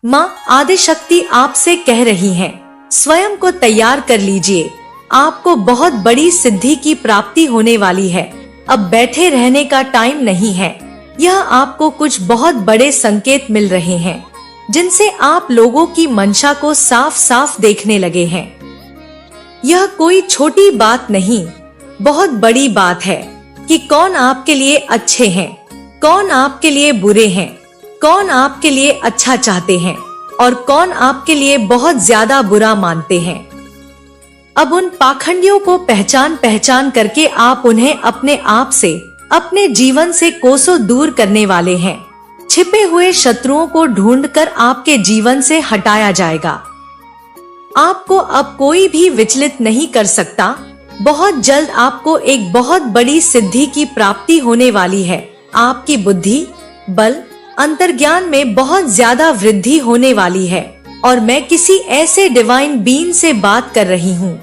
माँ आदिशक्ति आपसे कह रही हैं, स्वयं को तैयार कर लीजिए, आपको बहुत बड़ी सिद्धि की प्राप्ति होने वाली है। अब बैठे रहने का टाइम नहीं है। यह आपको कुछ बहुत बड़े संकेत मिल रहे हैं, जिनसे आप लोगों की मंशा को साफ साफ देखने लगे हैं। यह कोई छोटी बात नहीं, बहुत बड़ी बात है कि कौन आपके लिए अच्छे हैं, कौन आपके लिए बुरे हैं, कौन आपके लिए अच्छा चाहते हैं और कौन आपके लिए बहुत ज्यादा बुरा मानते हैं। अब उन पाखंडियों को पहचान करके आप उन्हें अपने आप से, अपने जीवन से कोसों दूर करने वाले हैं। छिपे हुए शत्रुओं को ढूंढकर आपके जीवन से हटाया जाएगा। आपको अब कोई भी विचलित नहीं कर सकता। बहुत जल्द आपको एक बहुत बड़ी सिद्धि की प्राप्ति होने वाली है। आपकी बुद्धि, बल, अंतर्ज्ञान में बहुत ज्यादा वृद्धि होने वाली है और मैं किसी ऐसे डिवाइन बीइंग से बात कर रही हूँ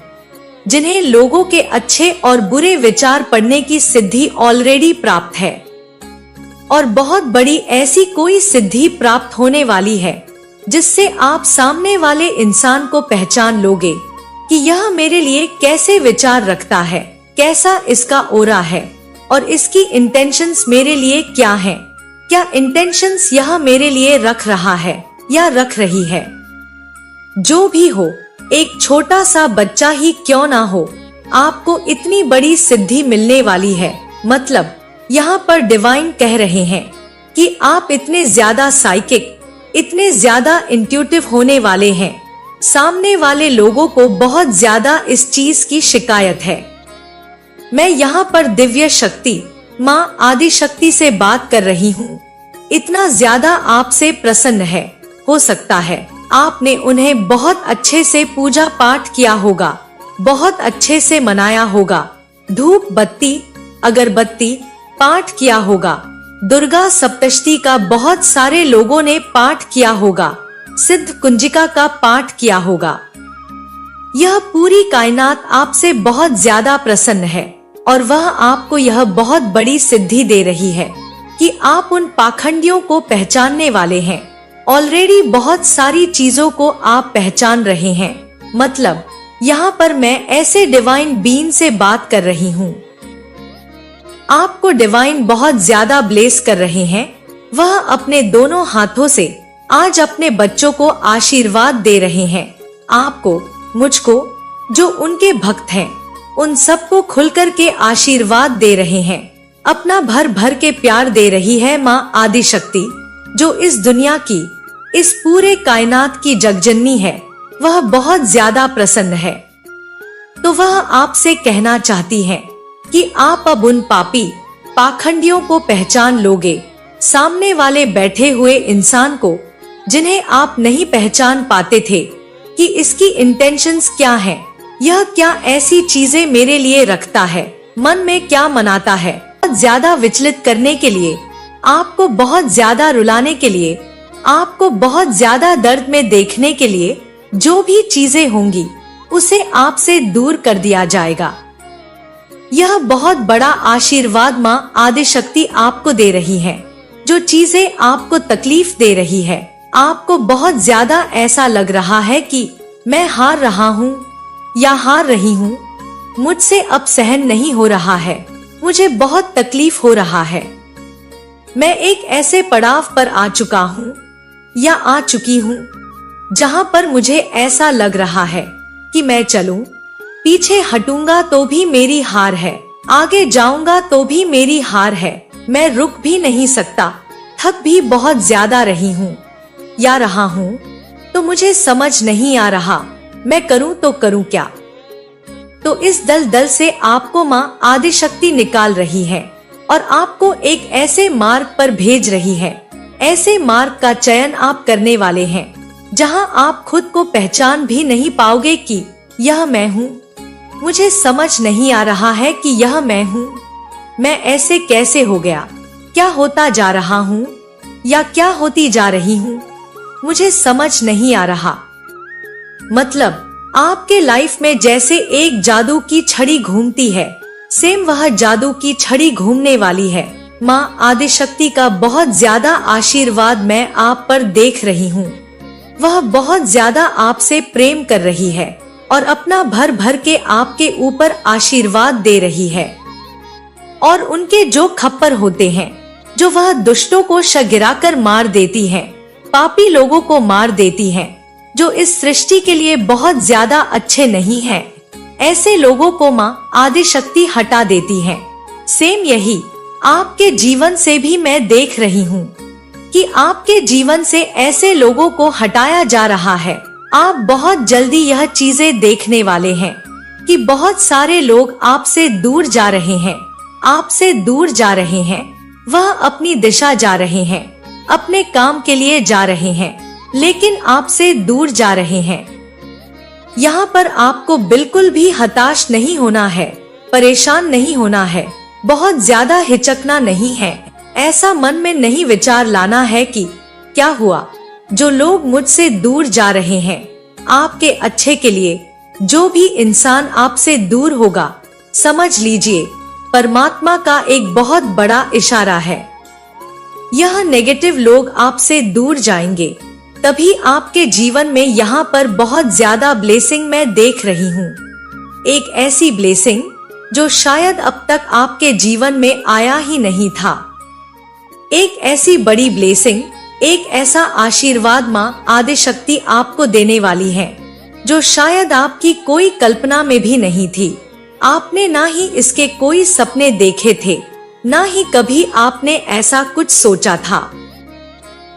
जिन्हें लोगों के अच्छे और बुरे विचार पढ़ने की सिद्धि ऑलरेडी प्राप्त है और बहुत बड़ी ऐसी कोई सिद्धि प्राप्त होने वाली है जिससे आप सामने वाले इंसान को पहचान लोगे कि यह मेरे लिए कैसे विचार रखता है, कैसा इसका ओरा है और इसकी इंटेंशंस मेरे लिए क्या हैं। क्या इंटेंशंस यह मेरे लिए रख रहा है या रख रही है। जो भी हो, एक छोटा सा बच्चा ही क्यों ना हो, आपको इतनी बड़ी सिद्धि मिलने वाली है। मतलब यहाँ पर डिवाइन कह रहे हैं कि आप इतने ज्यादा साइकिक, इतने ज्यादा इंट्यूटिव होने वाले हैं। सामने वाले लोगों को बहुत ज्यादा इस चीज की शिकायत है। मैं यहाँ पर दिव्य शक्ति, माँ आदिशक्ति से बात कर रही हूँ। इतना ज्यादा आपसे प्रसन्न है। हो सकता है आपने उन्हें बहुत अच्छे से पूजा पाठ किया होगा, बहुत अच्छे से मनाया होगा, धूप बत्ती, अगरबत्ती पाठ किया होगा। दुर्गा सप्तशती का बहुत सारे लोगों ने पाठ किया होगा, सिद्ध कुंजिका का पाठ किया होगा। यह पूरी कायनात आपसे बहुत ज्यादा प्रसन्न है और वह आपको यह बहुत बड़ी सिद्धि दे रही है कि आप उन पाखंडियों को पहचानने वाले हैं। ऑलरेडी बहुत सारी चीजों को आप पहचान रहे हैं। मतलब यहाँ पर मैं ऐसे डिवाइन बीइंग से बात कर रही हूँ। आपको डिवाइन बहुत ज्यादा ब्लेस कर रहे हैं। वह अपने दोनों हाथों से आज अपने बच्चों को आशीर्वाद दे रहे हैं। आपको, मुझको, जो उनके भक्त हैं, उन सबको खुलकर के आशीर्वाद दे रहे हैं। अपना भर भर के प्यार दे रही है माँ आदिशक्ति, जो इस दुनिया की, इस पूरे कायनात की जगजननी है। वह बहुत ज्यादा प्रसन्न है। तो वह आपसे कहना चाहती है कि आप अब उन पापी, पाखंडियों को पहचान लोगे। सामने वाले बैठे हुए इंसान को, जिन्हें आप नहीं पहचान पाते थे कि इसकी इंटेंशंस क्या है, यह क्या ऐसी चीजें मेरे लिए रखता है, मन में क्या मनाता है। बहुत ज्यादा विचलित करने के लिए, आपको बहुत ज्यादा रुलाने के लिए, आपको बहुत ज्यादा दर्द में देखने के लिए जो भी चीजें होंगी उसे आपसे दूर कर दिया जाएगा। यह बहुत बड़ा आशीर्वाद माँ आदिशक्ति आपको दे रही है। जो चीजें आपको तकलीफ दे रही है, आपको बहुत ज्यादा ऐसा लग रहा है कि मैं हार रहा हूँ या हार रही हूँ, मुझसे अब सहन नहीं हो रहा है, मुझे बहुत तकलीफ हो रहा है। मैं एक ऐसे पड़ाव पर आ चुका हूँ या आ चुकी हूँ जहाँ पर मुझे ऐसा लग रहा है कि मैं चलूं, पीछे हटूंगा तो भी मेरी हार है, आगे जाऊंगा तो भी मेरी हार है, मैं रुक भी नहीं सकता, थक भी बहुत ज्यादा रही हूँ या रहा हूँ, तो मुझे समझ नहीं आ रहा मैं करूँ तो करूँ क्या। तो इस दलदल से आपको माँ आदिशक्ति निकाल रही है और आपको एक ऐसे मार्ग पर भेज रही है। ऐसे मार्ग का चयन आप करने वाले हैं जहाँ आप खुद को पहचान भी नहीं पाओगे कि यह मैं हूँ। मुझे समझ नहीं आ रहा है कि यह मैं हूँ, मैं ऐसे कैसे हो गया, क्या होता जा रहा हूँ या क्या होती जा रही हूँ, मुझे समझ नहीं आ रहा। मतलब आपके लाइफ में जैसे एक जादू की छड़ी घूमती है, सेम वह जादू की छड़ी घूमने वाली है। माँ आदिशक्ति का बहुत ज्यादा आशीर्वाद मैं आप पर देख रही हूँ। वह बहुत ज्यादा आपसे प्रेम कर रही है और अपना भर भर के आपके ऊपर आशीर्वाद दे रही है। और उनके जो खप्पर होते हैं, जो वह दुष्टों को गिराकर मार देती हैं, पापी लोगों को मार देती हैं, जो इस सृष्टि के लिए बहुत ज्यादा अच्छे नहीं हैं, ऐसे लोगों को माँ आदिशक्ति हटा देती है। सेम यही आपके जीवन से भी मैं देख रही हूँ कि आपके जीवन से ऐसे लोगों को हटाया जा रहा है। आप बहुत जल्दी यह चीजें देखने वाले हैं कि बहुत सारे लोग आपसे दूर जा रहे हैं, आपसे दूर जा रहे हैं। वह अपनी दिशा जा रहे हैं, अपने काम के लिए जा रहे हैं, लेकिन आपसे दूर जा रहे हैं। यहाँ पर आपको बिल्कुल भी हताश नहीं होना है, परेशान नहीं होना है, बहुत ज्यादा हिचकना नहीं है। ऐसा मन में नहीं विचार लाना है कि क्या हुआ, जो लोग मुझसे दूर जा रहे हैं आपके अच्छे के लिए। जो भी इंसान आपसे दूर होगा, समझ लीजिए परमात्मा का एक बहुत बड़ा इशारा है। यह नेगेटिव लोग आपसे दूर जाएंगे, तभी आपके जीवन में यहाँ पर बहुत ज्यादा ब्लेसिंग मैं देख रही हूँ। एक ऐसी ब्लेसिंग जो शायद अब तक आपके जीवन में आया ही नहीं था। एक ऐसी बड़ी ब्लेसिंग, एक ऐसा आशीर्वाद माँ आदिशक्ति आपको देने वाली है जो शायद आपकी कोई कल्पना में भी नहीं थी। आपने ना ही इसके कोई सपने देखे थे, ना ही कभी आपने ऐसा कुछ सोचा था।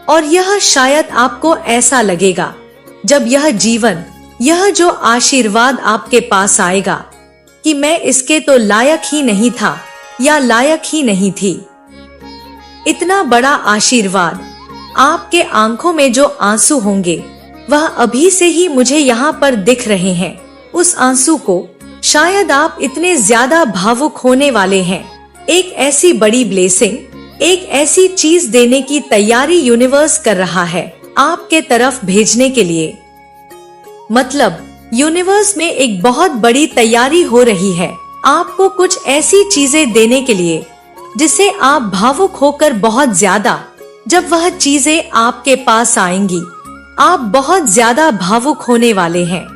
और यह शायद आपको ऐसा लगेगा जब यह जीवन, यह जो आशीर्वाद आपके पास आएगा कि मैं इसके तो लायक ही नहीं था या लायक ही नहीं थी। इतना बड़ा आशीर्वाद, आपके आंखों में जो आंसू होंगे वह अभी से ही मुझे यहाँ पर दिख रहे हैं। उस आंसू को शायद आप इतने ज्यादा भावुक होने वाले हैं। एक ऐसी बड़ी ब्लेसिंग, एक ऐसी चीज देने की तैयारी यूनिवर्स कर रहा है आपके तरफ भेजने के लिए। मतलब यूनिवर्स में एक बहुत बड़ी तैयारी हो रही है आपको कुछ ऐसी चीजें देने के लिए जिसे आप भावुक होकर बहुत ज्यादा, जब वह चीजें आपके पास आएंगी आप बहुत ज्यादा भावुक होने वाले हैं।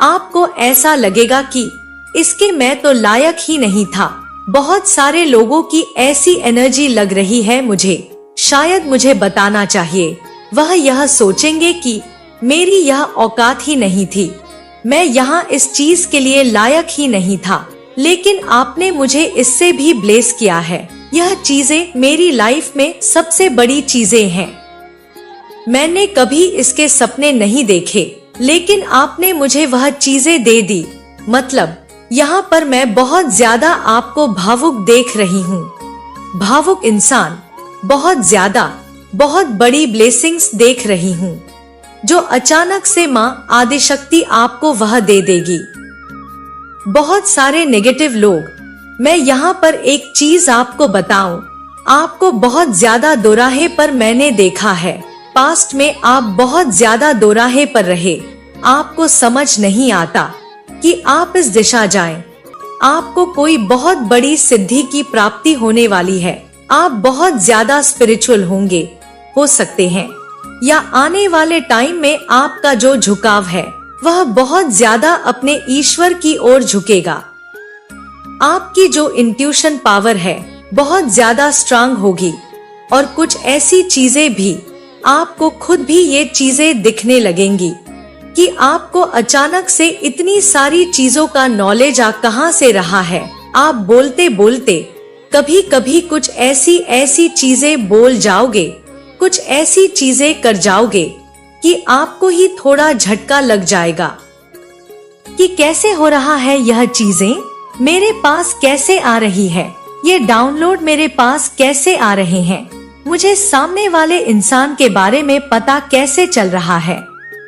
आपको ऐसा लगेगा कि इसके मैं तो लायक ही नहीं था। बहुत सारे लोगों की ऐसी एनर्जी लग रही है मुझे, शायद मुझे बताना चाहिए। वह यह सोचेंगे कि मेरी यह औकात ही नहीं थी, मैं यहाँ इस चीज के लिए लायक ही नहीं था, लेकिन आपने मुझे इससे भी ब्लेस किया है। यह चीजें मेरी लाइफ में सबसे बड़ी चीजें हैं। मैंने कभी इसके सपने नहीं देखे, लेकिन आपने मुझे वह चीजें दे दी। मतलब यहाँ पर मैं बहुत ज्यादा आपको भावुक देख रही हूँ। भावुक इंसान, बहुत ज्यादा, बहुत बड़ी ब्लेसिंग्स देख रही हूँ जो अचानक से माँ आदिशक्ति आपको वह दे देगी। बहुत सारे नेगेटिव लोग, मैं यहाँ पर एक चीज आपको बताऊं, आपको बहुत ज्यादा दोराहे पर मैंने देखा है। पास्ट में आप बहुत ज्यादा दोराहे पर रहे, आपको समझ नहीं आता कि आप इस दिशा जाएं। आपको कोई बहुत बड़ी सिद्धि की प्राप्ति होने वाली है। आप बहुत ज्यादा स्पिरिचुअल होंगे, हो सकते हैं, या आने वाले टाइम में आपका जो झुकाव है वह बहुत ज्यादा अपने ईश्वर की ओर झुकेगा। आपकी जो इंट्यूशन पावर है बहुत ज्यादा स्ट्रांग होगी और कुछ ऐसी चीजें भी आपको खुद भी ये चीजें दिखने लगेंगी कि आपको अचानक से इतनी सारी चीजों का नॉलेज कहाँ से रहा है। आप बोलते बोलते कभी कभी कुछ ऐसी चीजें बोल जाओगे, कुछ ऐसी चीजें कर जाओगे कि आपको ही थोड़ा झटका लग जाएगा कि कैसे हो रहा है यह चीजें, मेरे पास कैसे आ रही है, ये डाउनलोड मेरे पास कैसे आ रहे हैं, मुझे सामने वाले इंसान के बारे में पता कैसे चल रहा है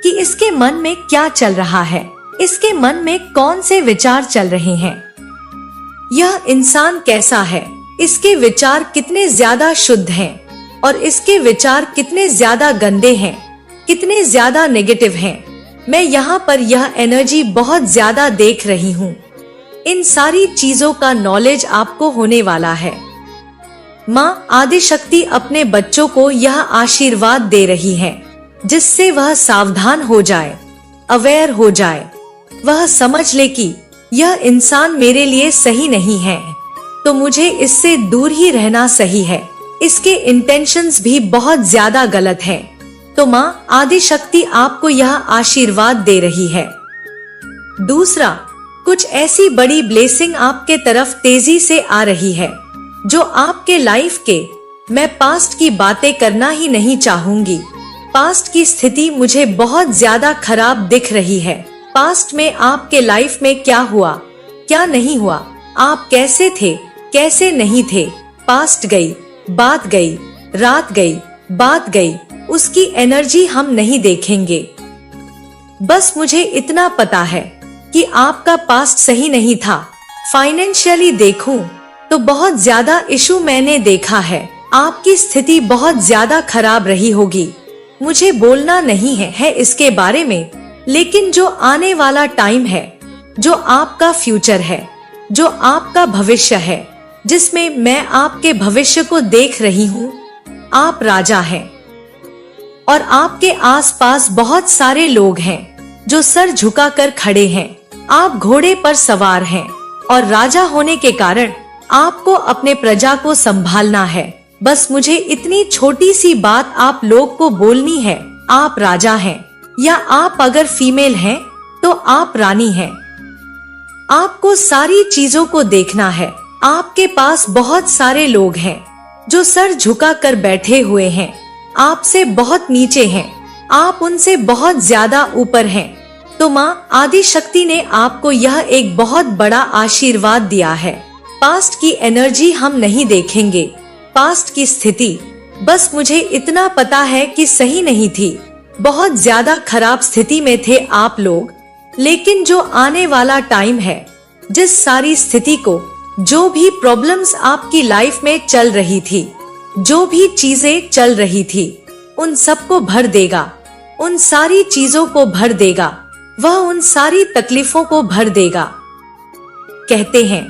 कि इसके मन में क्या चल रहा है, इसके मन में कौन से विचार चल रहे हैं, यह इंसान कैसा है, इसके विचार कितने ज्यादा शुद्ध हैं और इसके विचार कितने ज्यादा गंदे हैं, कितने ज्यादा नेगेटिव हैं। मैं यहाँ पर यह एनर्जी बहुत ज्यादा देख रही हूँ। इन सारी चीजों का नॉलेज आपको होने वाला है। माँ आदिशक्ति अपने बच्चों को यह आशीर्वाद दे रही है जिससे वह सावधान हो जाए, अवेयर हो जाए। वह समझ ले कि यह इंसान मेरे लिए सही नहीं है, तो मुझे इससे दूर ही रहना सही है। इसके इंटेंशंस भी बहुत ज्यादा गलत हैं। तो माँ आदिशक्ति आपको यह आशीर्वाद दे रही है। दूसरा, कुछ ऐसी बड़ी ब्लेसिंग आपके तरफ तेजी से आ रही है जो आपके लाइफ के, मैं पास्ट की बातें करना ही नहीं चाहूंगी। पास्ट की स्थिति मुझे बहुत ज्यादा खराब दिख रही है। पास्ट में आपके लाइफ में क्या हुआ, क्या नहीं हुआ, आप कैसे थे, कैसे नहीं थे, पास्ट गई, बात गई, रात गई, बात गई, उसकी एनर्जी हम नहीं देखेंगे। बस मुझे इतना पता है कि आपका पास्ट सही नहीं था। फाइनेंशियली देखूं तो बहुत ज्यादा इशू मैंने देखा है। आपकी स्थिति बहुत ज्यादा खराब रही होगी। मुझे बोलना नहीं है इसके बारे में, लेकिन जो आने वाला टाइम है, जो आपका फ्यूचर है, जो आपका भविष्य है, जिसमें मैं आपके भविष्य को देख रही हूँ। आप राजा हैं और आपके आसपास बहुत सारे लोग हैं जो सर झुकाकर खड़े हैं। आप घोड़े पर सवार हैं और राजा होने के कारण आपको अपने प्रजा को संभालना है। बस मुझे इतनी छोटी सी बात आप लोग को बोलनी है। आप राजा हैं, या आप अगर फीमेल हैं तो आप रानी हैं। आपको सारी चीजों को देखना है। आपके पास बहुत सारे लोग हैं जो सर झुका कर बैठे हुए हैं, आपसे बहुत नीचे हैं, आप उनसे बहुत ज्यादा ऊपर हैं। तो माँ आदिशक्ति ने आपको यह एक बहुत बड़ा आशीर्वाद दिया है। पास्ट की एनर्जी हम नहीं देखेंगे, पास्ट की स्थिति, बस मुझे इतना पता है कि सही नहीं थी। बहुत ज्यादा खराब स्थिति में थे आप लोग, लेकिन जो आने वाला टाइम है, जिस सारी स्थिति को, जो भी प्रॉब्लम्स आपकी लाइफ में चल रही थी, जो भी चीजें चल रही थी, उन सबको भर देगा, उन सारी चीजों को भर देगा। वह उन सारी तकलीफों को भर देगा। कहते हैं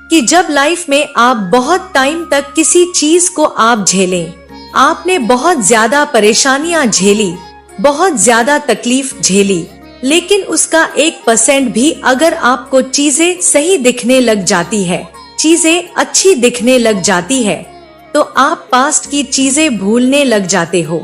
कि जब लाइफ में आप बहुत टाइम तक किसी चीज को आप झेलें, आपने बहुत ज्यादा परेशानियां झेली, बहुत ज्यादा तकलीफ झेली, लेकिन उसका 1% भी अगर आपको चीजें सही दिखने लग जाती है, चीजें अच्छी दिखने लग जाती है, तो आप पास्ट की चीजें भूलने लग जाते हो।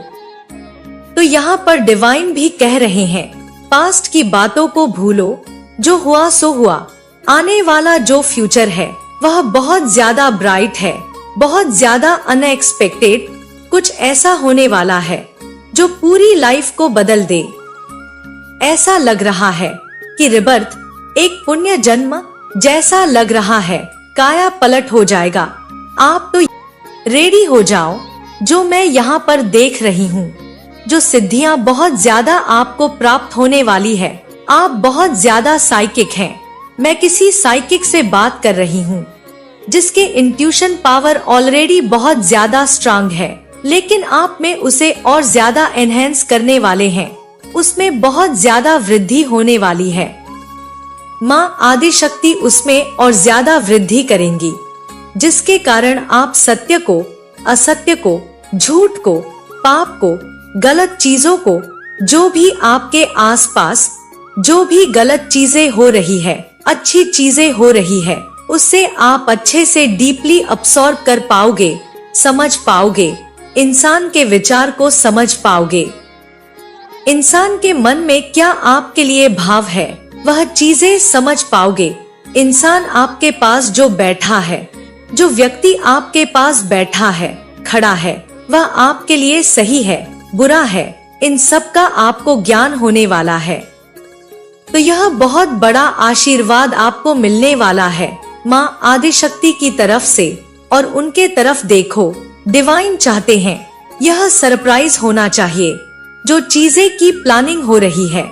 तो यहाँ पर डिवाइन भी कह रहे हैं, पास्ट की बातों को भूलो, जो हुआ सो हुआ। आने वाला जो फ्यूचर है वह बहुत ज्यादा ब्राइट है, बहुत ज्यादा अनएक्सपेक्टेड, कुछ ऐसा होने वाला है जो पूरी लाइफ को बदल दे। ऐसा लग रहा है कि रिबर्थ एक पुण्य जन्म जैसा लग रहा है, काया पलट हो जाएगा। आप तो रेडी हो जाओ, जो मैं यहाँ पर देख रही हूँ, जो सिद्धियाँ बहुत ज्यादा आपको प्राप्त होने वाली है। आप बहुत ज्यादा साइकिक हैं। मैं किसी साइकिक से बात कर रही हूँ जिसके इंट्यूशन पावर ऑलरेडी बहुत ज्यादा स्ट्रांग है, लेकिन आप में उसे और ज्यादा एनहेंस करने वाले हैं। उसमें बहुत ज्यादा वृद्धि होने वाली है। माँ आदिशक्ति उसमें और ज्यादा वृद्धि करेंगी, जिसके कारण आप सत्य को, असत्य को, झूठ को, पाप को, गलत चीजों को, जो भी आपके आसपास जो भी गलत चीजें हो रही है, अच्छी चीजें हो रही है, उससे आप अच्छे से डीपली अब्सॉर्ब कर पाओगे, समझ पाओगे, इंसान के विचार को समझ पाओगे। इंसान के मन में क्या आपके लिए भाव है, वह चीजें समझ पाओगे। इंसान आपके पास जो बैठा है, जो व्यक्ति आपके पास बैठा है, खड़ा है, वह आपके लिए सही है, बुरा है, इन सब का आपको ज्ञान होने वाला है। तो यह बहुत बड़ा आशीर्वाद आपको मिलने वाला है माँ आदिशक्ति की तरफ से। और उनके तरफ देखो, डिवाइन चाहते हैं यह सरप्राइज होना चाहिए, जो चीजें की प्लानिंग हो रही है।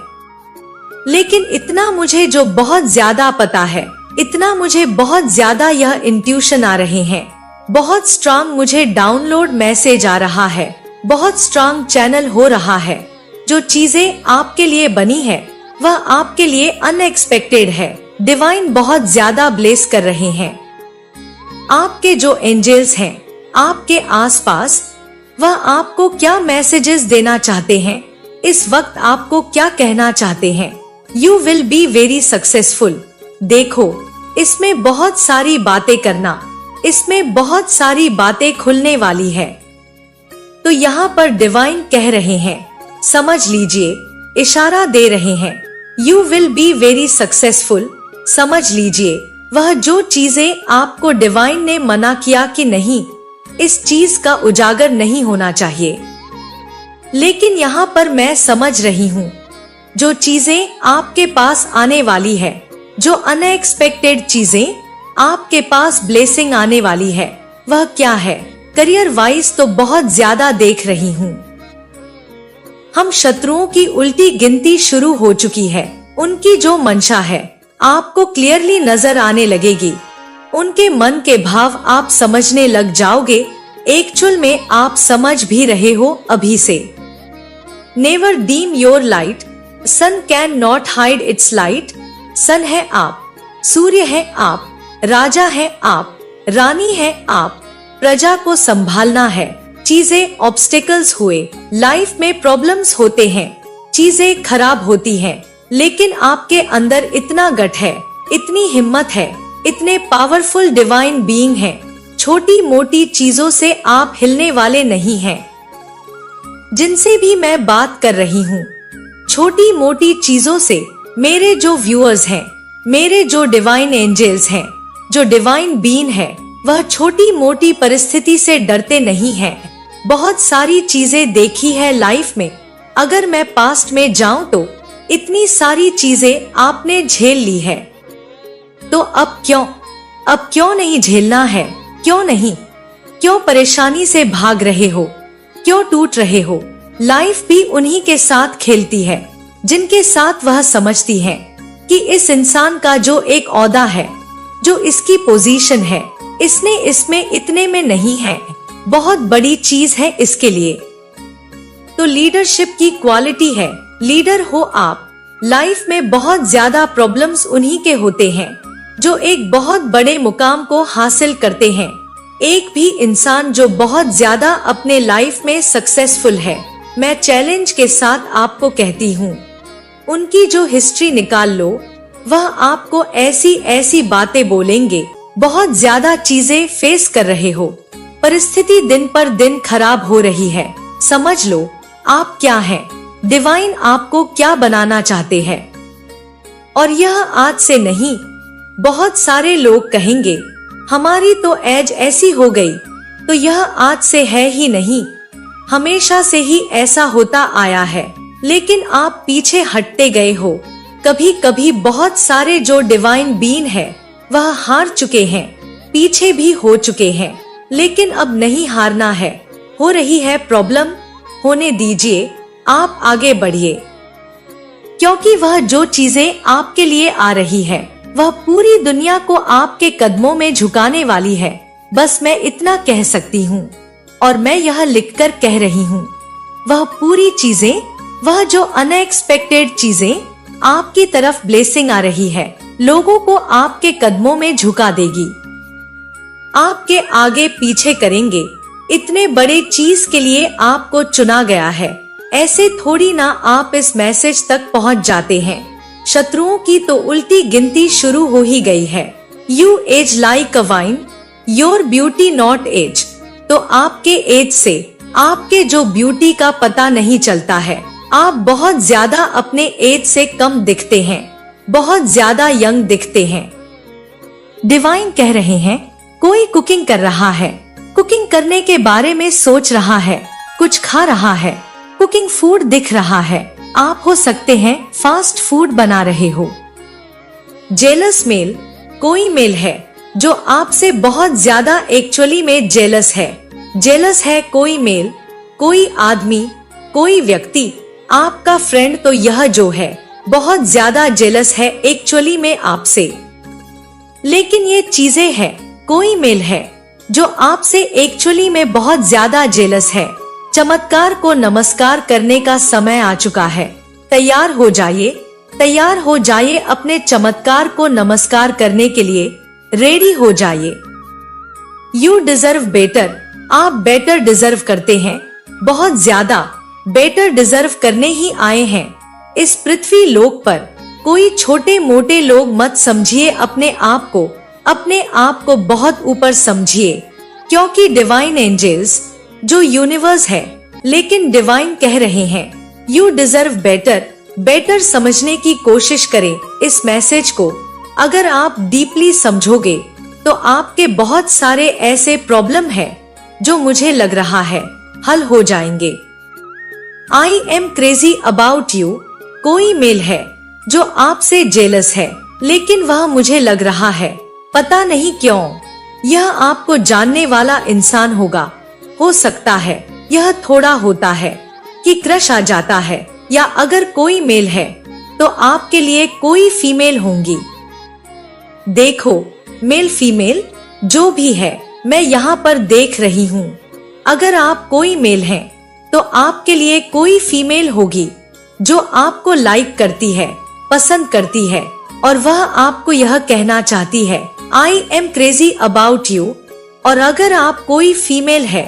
लेकिन इतना मुझे जो बहुत ज्यादा पता है, इतना मुझे बहुत ज्यादा यह इंट्यूशन आ रहे हैं, बहुत स्ट्रांग मुझे डाउनलोड मैसेज आ रहा है, बहुत स्ट्रांग चैनल हो रहा है। जो चीजें आपके लिए बनी है वह आपके लिए अनएक्सपेक्टेड है। डिवाइन बहुत ज्यादा ब्लेस कर रहे हैं। आपके जो एंजल्स हैं आपके आसपास, वह आपको क्या मैसेजेस देना चाहते हैं, इस वक्त आपको क्या कहना चाहते हैं। You will be very successful. देखो, इसमें बहुत सारी बातें करना, इसमें बहुत सारी बातें खुलने वाली है। तो यहाँ पर डिवाइन कह रहे हैं, समझ लीजिए, इशारा दे रहे हैं, you will be very successful. समझ लीजिए, वह जो चीजें आपको डिवाइन ने मना किया कि नहीं, इस चीज का उजागर नहीं होना चाहिए, लेकिन यहाँ पर मैं समझ रही हूँ जो चीजें आपके पास आने वाली है, जो अनएक्सपेक्टेड चीजें आपके पास ब्लेसिंग आने वाली है, वह क्या है। करियर वाइज तो बहुत ज्यादा देख रही हूँ। हम शत्रुओं की उल्टी गिनती शुरू हो चुकी है। उनकी जो मंशा है आपको क्लियरली नजर आने लगेगी। उनके मन के भाव आप समझने लग जाओगे। एक्चुअल में आप समझ भी रहे हो अभी से। Never deem your light, sun can not hide its light. Sun है आप, सूर्य है आप, राजा है आप, रानी है आप। प्रजा को संभालना है। चीजें ऑब्स्टिकल्स हुए, लाइफ में प्रॉब्लम्स होते हैं, चीजें खराब होती हैं, लेकिन आपके अंदर इतना गट है, इतनी हिम्मत है, इतने पावरफुल डिवाइन बीइंग हैं। छोटी मोटी चीजों से आप हिलने वाले नहीं हैं। जिनसे भी मैं बात कर रही हूँ, छोटी मोटी चीजों से मेरे जो व्यूअर्स हैं, मेरे जो डिवाइन एंजल्स हैं, जो डिवाइन बीइंग है, वह छोटी मोटी परिस्थिति से डरते नहीं हैं। बहुत सारी चीजें देखी है लाइफ में। अगर मैं पास्ट में जाऊं तो इतनी सारी चीजें आपने झेल ली है, तो अब क्यों नहीं झेलना है। क्यों नहीं, क्यों परेशानी से भाग रहे हो, क्यों टूट रहे हो। लाइफ भी उन्हीं के साथ खेलती है जिनके साथ वह समझती है कि इस इंसान का जो एक ओहदा है, जो इसकी पोजीशन है, इसने इसमें इतने में नहीं है, बहुत बड़ी चीज है इसके लिए। तो लीडरशिप की क्वालिटी है। लीडर हो आप। लाइफ में बहुत ज्यादा प्रॉब्लम्स उन्हीं के होते हैं जो एक बहुत बड़े मुकाम को हासिल करते हैं। एक भी इंसान जो बहुत ज्यादा अपने लाइफ में सक्सेसफुल है, मैं चैलेंज के साथ आपको कहती हूँ, उनकी जो हिस्ट्री निकाल लो, वह आपको ऐसी ऐसी बातें बोलेंगे। बहुत ज्यादा चीजें फेस कर रहे हो, परिस्थिति दिन पर दिन खराब हो रही है। समझ लो आप क्या हैं, डिवाइन आपको क्या बनाना चाहते हैं। और यह आज से नहीं, बहुत सारे लोग कहेंगे हमारी तो एज ऐसी हो गई, तो यह आज से है ही नहीं, हमेशा से ही ऐसा होता आया है, लेकिन आप पीछे हटते गए हो। कभी कभी बहुत सारे जो डिवाइन बीइंग है वह हार चुके हैं, पीछे भी हो चुके हैं, लेकिन अब नहीं हारना है। हो रही है प्रॉब्लम, होने दीजिए, आप आगे बढ़िए, क्योंकि वह जो चीजें आपके लिए आ रही है वह पूरी दुनिया को आपके कदमों में झुकाने वाली है। बस मैं इतना कह सकती हूँ, और मैं यह लिखकर कह रही हूँ, वह पूरी चीजें, वह जो अनएक्सपेक्टेड चीजें आपकी तरफ ब्लेसिंग आ रही है, लोगों को आपके कदमों में झुका देगी, आपके आगे पीछे करेंगे। इतने बड़े चीज के लिए आपको चुना गया है। ऐसे थोड़ी ना आप इस मैसेज तक पहुंच जाते हैं। शत्रुओं की तो उल्टी गिनती शुरू हो ही गई है। You age like a wine, your beauty not age. तो आपके एज से, आपके जो ब्यूटी का पता नहीं चलता है। आप बहुत ज्यादा अपने एज से कम दिखते हैं, बहुत ज्यादा यंग दिखते हैं। डिवाइन कह रहे हैं, कोई कुकिंग कर रहा है, कुकिंग करने के बारे में सोच रहा है, कुछ खा रहा है, कुकिंग फूड दिख रहा है। आप हो सकते हैं फास्ट फूड बना रहे हो। जेलस मेल, कोई मेल है जो आपसे बहुत ज्यादा एक्चुअली में जेलस है। जेलस है कोई मेल, कोई आदमी, कोई व्यक्ति, आपका फ्रेंड तो यह जो है बहुत ज्यादा जेलस है एक्चुअली में आपसे। लेकिन ये चीजें है, कोई मेल है जो आपसे एक्चुअली में बहुत ज्यादा जेलस है। चमत्कार को नमस्कार करने का समय आ चुका है। तैयार हो जाइए, तैयार हो जाइए अपने चमत्कार को नमस्कार करने के लिए। रेडी हो जाइए। You deserve better. आप बेटर डिजर्व करते हैं, बहुत ज्यादा। बेटर डिजर्व करने ही आए हैं। इस पृथ्वी लोक पर कोई छोटे मोटे लोग मत समझिए, अपने आप को बहुत ऊपर समझिए, क्योंकि डिवाइन एंजल्स जो यूनिवर्स है, लेकिन डिवाइन कह रहे हैं यू डिजर्व बेटर समझने की कोशिश करें इस मैसेज को। अगर आप डीपली समझोगे तो आपके बहुत सारे ऐसे प्रॉब्लम है जो मुझे लग रहा है हल हो जाएंगे। I am crazy about you, कोई मेल है जो आपसे जेलस है, लेकिन वह मुझे लग रहा है पता नहीं क्यों यह आपको जानने वाला इंसान होगा। हो सकता है यह थोड़ा होता है कि क्रश आ जाता है, या अगर कोई मेल है तो आपके लिए कोई फीमेल होंगी। देखो मेल फीमेल जो भी है मैं यहाँ पर देख रही हूँ। अगर आप कोई मेल हैं तो आपके लिए कोई फीमेल होगी जो आपको लाइक करती है, पसंद करती है, और वह आपको यह कहना चाहती है I am crazy about you. और अगर आप कोई फीमेल है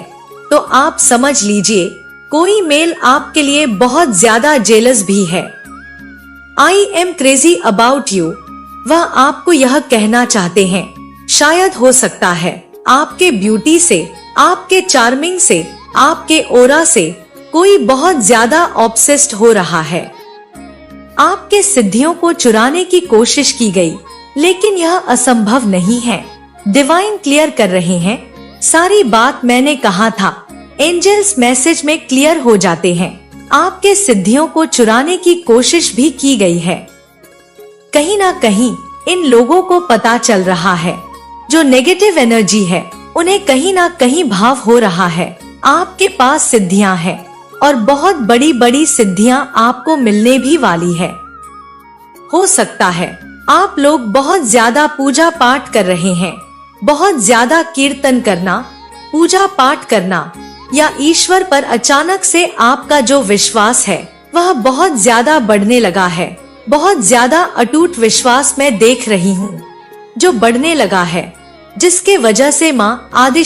तो आप समझ लीजिए कोई मेल आपके लिए बहुत ज्यादा जेलस भी है। I am crazy about you, वह आपको यह कहना चाहते हैं, शायद हो सकता है आपके ब्यूटी से, आपके चार्मिंग से, आपके ओरा से कोई बहुत ज्यादा ऑब्सेस्ड हो रहा है। आपके सिद्धियों को चुराने की कोशिश की गई, लेकिन यह असंभव नहीं है। डिवाइन क्लियर कर रहे हैं, सारी बात मैंने कहा था एंजल्स मैसेज में क्लियर हो जाते हैं। आपके सिद्धियों को चुराने की कोशिश भी की गई है। कहीं ना कहीं इन लोगों को पता चल रहा है जो नेगेटिव एनर्जी है उन्हें कहीं ना कहीं भाव हो रहा है आपके पास सिद्धियां हैं, और बहुत बड़ी बड़ी सिद्धियां आपको मिलने भी वाली है। हो सकता है आप लोग बहुत ज्यादा पूजा पाठ कर रहे हैं, बहुत ज्यादा कीर्तन करना, पूजा पाठ करना, या ईश्वर पर अचानक से आपका जो विश्वास है वह बहुत ज्यादा बढ़ने लगा है। बहुत ज्यादा अटूट विश्वास मैं देख रही हूँ जो बढ़ने लगा है, जिसके वजह से माँ आदि